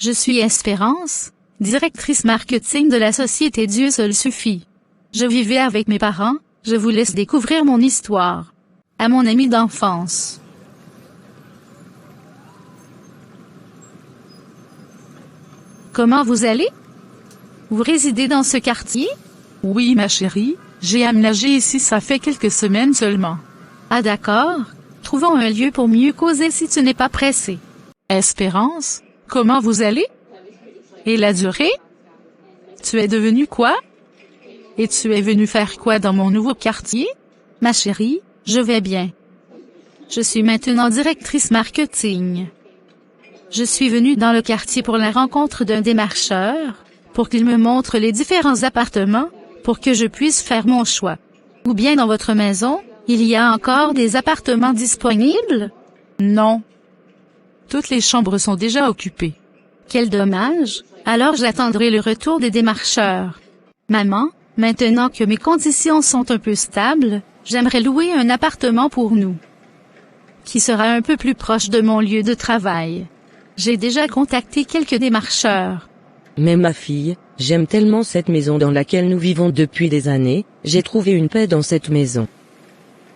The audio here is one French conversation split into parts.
Je suis Espérance, directrice marketing de la société Dieu seul suffit. Je vivais avec mes parents, je vous laisse découvrir mon histoire. À mon ami d'enfance. Comment vous allez? Vous résidez dans ce quartier? Oui, ma chérie, j'ai aménagé ici ça fait quelques semaines seulement. Ah d'accord. Trouvons un lieu pour mieux causer si tu n'es pas pressé. Espérance, comment vous allez? Et la durée? Tu es devenue quoi? Et tu es venue faire quoi dans mon nouveau quartier? Ma chérie, je vais bien. Je suis maintenant directrice marketing. Je suis venue dans le quartier pour la rencontre d'un démarcheur, pour qu'il me montre les différents appartements, pour que je puisse faire mon choix. Ou bien dans votre maison, il y a encore des appartements disponibles? Non. Toutes les chambres sont déjà occupées. Quel dommage, alors j'attendrai le retour des démarcheurs. Maman, maintenant que mes conditions sont un peu stables, j'aimerais louer un appartement pour nous, qui sera un peu plus proche de mon lieu de travail. J'ai déjà contacté quelques démarcheurs. Mais ma fille, j'aime tellement cette maison dans laquelle nous vivons depuis des années, j'ai trouvé une paix dans cette maison.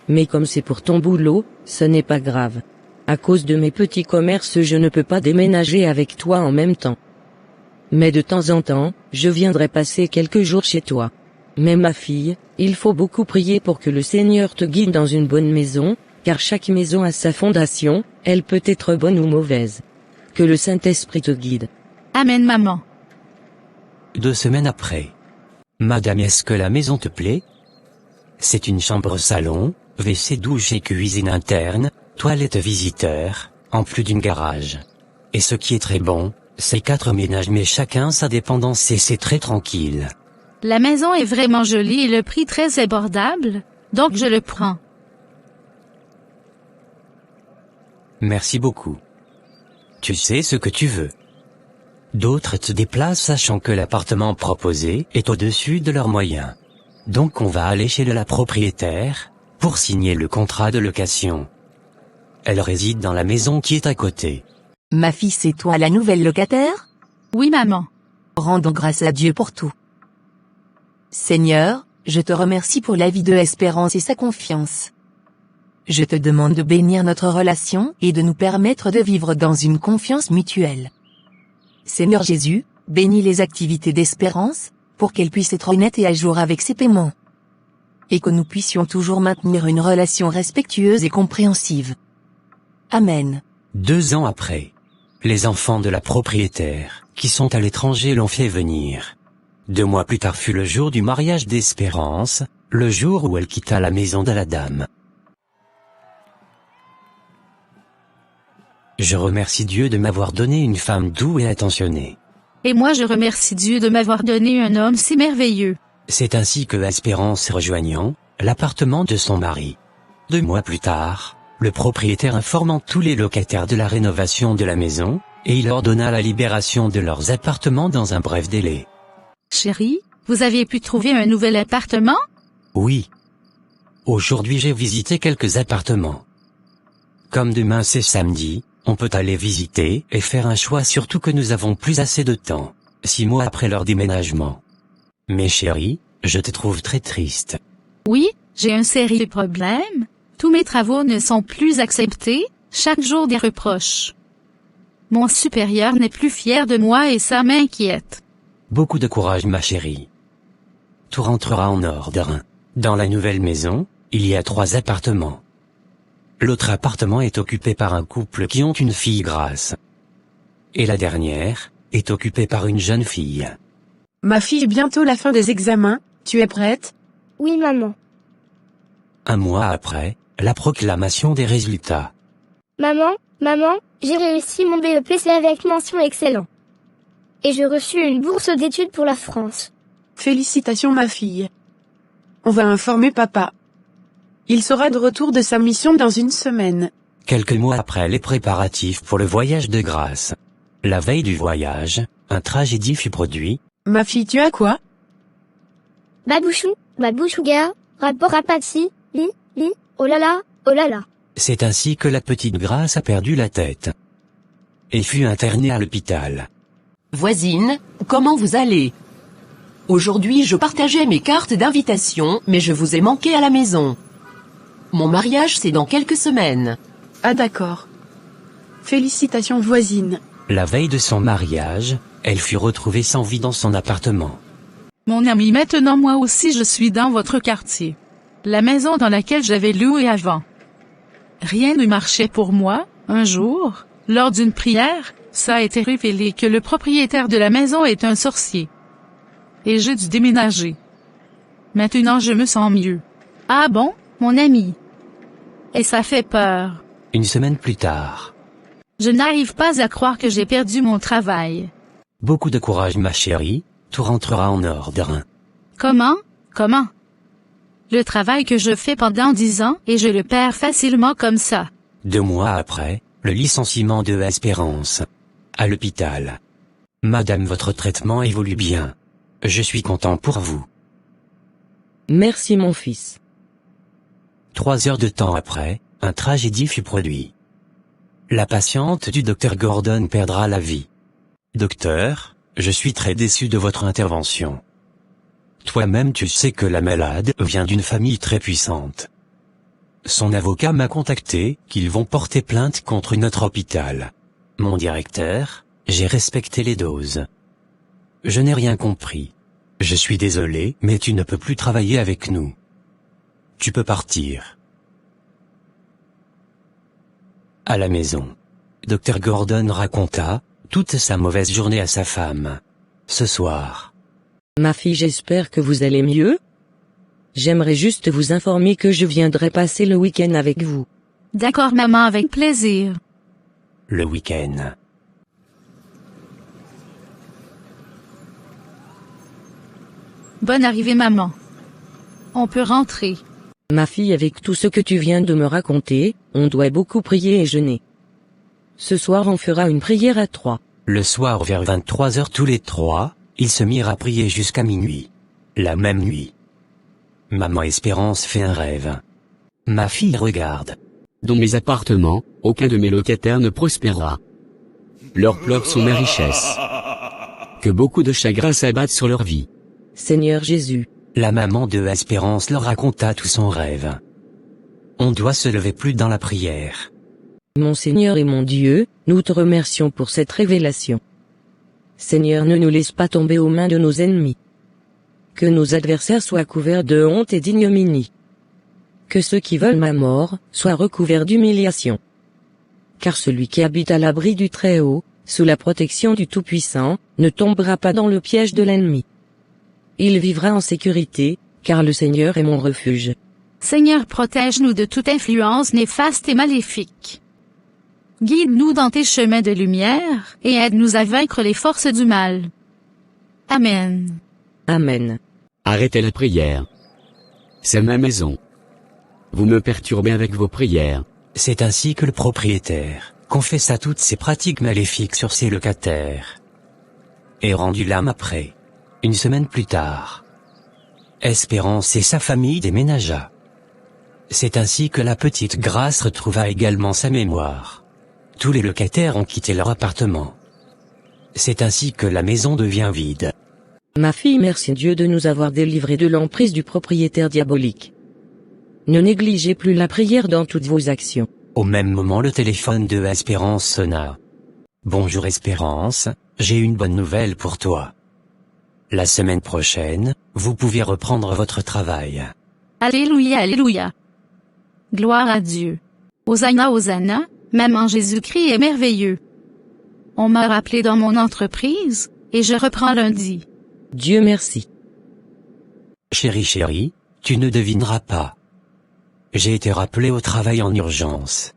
Mais comme c'est pour ton boulot, ce n'est pas grave. À cause de mes petits commerces je ne peux pas déménager avec toi en même temps. Mais de temps en temps, je viendrai passer quelques jours chez toi. Mais ma fille, il faut beaucoup prier pour que le Seigneur te guide dans une bonne maison, car chaque maison a sa fondation, elle peut être bonne ou mauvaise. Que le Saint-Esprit te guide. Amen maman. 2 semaines après. Madame, est-ce que la maison te plaît? C'est une chambre-salon, WC, douche et cuisine interne, toilette visiteur, en plus d'une garage. Et ce qui est très bon, c'est 4 ménages mais chacun sa dépendance et c'est très tranquille. La maison est vraiment jolie et le prix très abordable, donc je le prends. Merci beaucoup. Tu sais ce que tu veux. D'autres te déplacent sachant que l'appartement proposé est au-dessus de leurs moyens. Donc on va aller chez la propriétaire, pour signer le contrat de location. Elle réside dans la maison qui est à côté. Ma fille, c'est toi la nouvelle locataire? Oui maman. Rendons grâce à Dieu pour tout. Seigneur, je te remercie pour la vie de Espérance et sa confiance. Je te demande de bénir notre relation et de nous permettre de vivre dans une confiance mutuelle. Seigneur Jésus, bénis les activités d'Espérance, pour qu'elle puisse être honnête et à jour avec ses paiements. Et que nous puissions toujours maintenir une relation respectueuse et compréhensive. Amen. 2 ans après. Les enfants de la propriétaire, qui sont à l'étranger, l'ont fait venir. 2 mois plus tard fut le jour du mariage d'Espérance, le jour où elle quitta la maison de la dame. Je remercie Dieu de m'avoir donné une femme douce et attentionnée. Et moi je remercie Dieu de m'avoir donné un homme si merveilleux. C'est ainsi que Espérance rejoignant l'appartement de son mari. 2 mois plus tard, le propriétaire informant tous les locataires de la rénovation de la maison, et il ordonna la libération de leurs appartements dans un bref délai. Chérie, vous aviez pu trouver un nouvel appartement? Oui. Aujourd'hui j'ai visité quelques appartements. Comme demain c'est samedi, on peut aller visiter et faire un choix, surtout que nous avons plus assez de temps, 6 mois après leur déménagement. Mais chérie, je te trouve très triste. Oui, j'ai un sérieux problème. Tous mes travaux ne sont plus acceptés, chaque jour des reproches. Mon supérieur n'est plus fier de moi et ça m'inquiète. Beaucoup de courage ma chérie. Tout rentrera en ordre. Dans la nouvelle maison, il y a 3 appartements. L'autre appartement est occupé par un couple qui ont une fille Grace. Et la dernière, est occupée par une jeune fille. Ma fille, bientôt la fin des examens, tu es prête? Oui maman. 1 mois après, la proclamation des résultats. Maman, j'ai réussi mon BEPC avec mention excellent. Et j'ai reçu une bourse d'études pour la France. Félicitations ma fille. On va informer papa. Il sera de retour de sa mission dans 1 semaine. Quelques mois après les préparatifs pour le voyage de Grace. La veille du voyage, un tragédie fut produit. Ma fille, tu as quoi? Babouchouga, rapport apathie, oh là là. C'est ainsi que la petite Grace a perdu la tête. Et fut internée à l'hôpital. Voisine, comment vous allez? Aujourd'hui je partageais mes cartes d'invitation, mais je vous ai manqué à la maison. Mon mariage c'est dans quelques semaines. Ah d'accord. Félicitations voisine. La veille de son mariage, elle fut retrouvée sans vie dans son appartement. Mon ami, maintenant moi aussi je suis dans votre quartier. La maison dans laquelle j'avais loué avant. Rien ne marchait pour moi. Un jour, lors d'une prière, ça a été révélé que le propriétaire de la maison est un sorcier. Et j'ai dû déménager. Maintenant je me sens mieux. Ah bon, mon ami? Et ça fait peur. Une semaine plus tard. Je n'arrive pas à croire que j'ai perdu mon travail. Beaucoup de courage ma chérie, tout rentrera en ordre. Comment? Le travail que je fais pendant 10 ans et je le perds facilement comme ça. 2 mois après, le licenciement de Espérance. À l'hôpital. Madame, votre traitement évolue bien. Je suis content pour vous. Merci mon fils. 3 heures de temps après, un tragédie fut produit. La patiente du docteur Gordon perdra la vie. Docteur, je suis très déçu de votre intervention. Toi-même tu sais que la malade vient d'une famille très puissante. Son avocat m'a contacté qu'ils vont porter plainte contre notre hôpital. Mon directeur, j'ai respecté les doses. Je n'ai rien compris. Je suis désolé, mais tu ne peux plus travailler avec nous. Tu peux partir. À la maison, Dr Gordon raconta toute sa mauvaise journée à sa femme. Ce soir. Ma fille, j'espère que vous allez mieux. J'aimerais juste vous informer que je viendrai passer le week-end avec vous. D'accord maman, avec plaisir. Le week-end. Bonne arrivée maman. On peut rentrer. Ma fille, avec tout ce que tu viens de me raconter, on doit beaucoup prier et jeûner. Ce soir on fera une prière à 3. Le soir vers 23h tous les 3, ils se mirent à prier jusqu'à minuit. La même nuit. Maman Espérance fait un rêve. Ma fille regarde. Dans mes appartements, aucun de mes locataires ne prospérera. Leurs pleurs sont ma richesse. Que beaucoup de chagrins s'abattent sur leur vie. Seigneur Jésus. La maman de Espérance leur raconta tout son rêve. On doit se lever plus dans la prière. Mon Seigneur et mon Dieu, nous te remercions pour cette révélation. Seigneur, ne nous laisse pas tomber aux mains de nos ennemis. Que nos adversaires soient couverts de honte et d'ignominie. Que ceux qui veulent ma mort, soient recouverts d'humiliation. Car celui qui habite à l'abri du Très-Haut, sous la protection du Tout-Puissant, ne tombera pas dans le piège de l'ennemi. Il vivra en sécurité, car le Seigneur est mon refuge. Seigneur, protège-nous de toute influence néfaste et maléfique. Guide-nous dans tes chemins de lumière, et aide-nous à vaincre les forces du mal. Amen. Amen. Arrêtez la prière. C'est ma maison. Vous me perturbez avec vos prières. C'est ainsi que le propriétaire confessa toutes ses pratiques maléfiques sur ses locataires. Et rendu l'âme après. Une semaine plus tard. Espérance et sa famille déménagea. C'est ainsi que la petite Grâce retrouva également sa mémoire. Tous les locataires ont quitté leur appartement. C'est ainsi que la maison devient vide. Ma fille, merci Dieu de nous avoir délivrés de l'emprise du propriétaire diabolique. Ne négligez plus la prière dans toutes vos actions. Au même moment, le téléphone de Espérance sonna. Bonjour Espérance, j'ai une bonne nouvelle pour toi. La semaine prochaine, vous pouvez reprendre votre travail. Alléluia, alléluia. Gloire à Dieu. Hosanna, hosanna, maman Jésus-Christ est merveilleux. On m'a rappelé dans mon entreprise, et je reprends lundi. Dieu merci. Chérie, tu ne devineras pas. J'ai été rappelé au travail en urgence.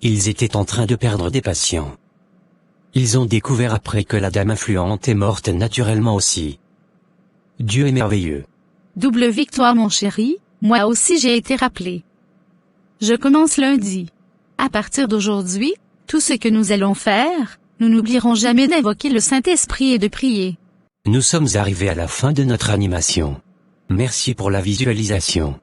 Ils étaient en train de perdre des patients. Ils ont découvert après que la dame influente est morte naturellement aussi. Dieu est merveilleux. Double victoire mon chéri, moi aussi j'ai été rappelé. Je commence lundi. À partir d'aujourd'hui, tout ce que nous allons faire, nous n'oublierons jamais d'invoquer le Saint-Esprit et de prier. Nous sommes arrivés à la fin de notre animation. Merci pour la visualisation.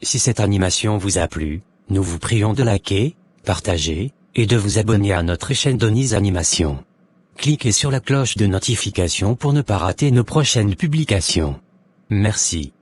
Si cette animation vous a plu, nous vous prions de liker, partager, et de vous abonner à notre chaîne Donny's Animation. cliquez sur la cloche de notification pour ne pas rater nos prochaines publications. Merci.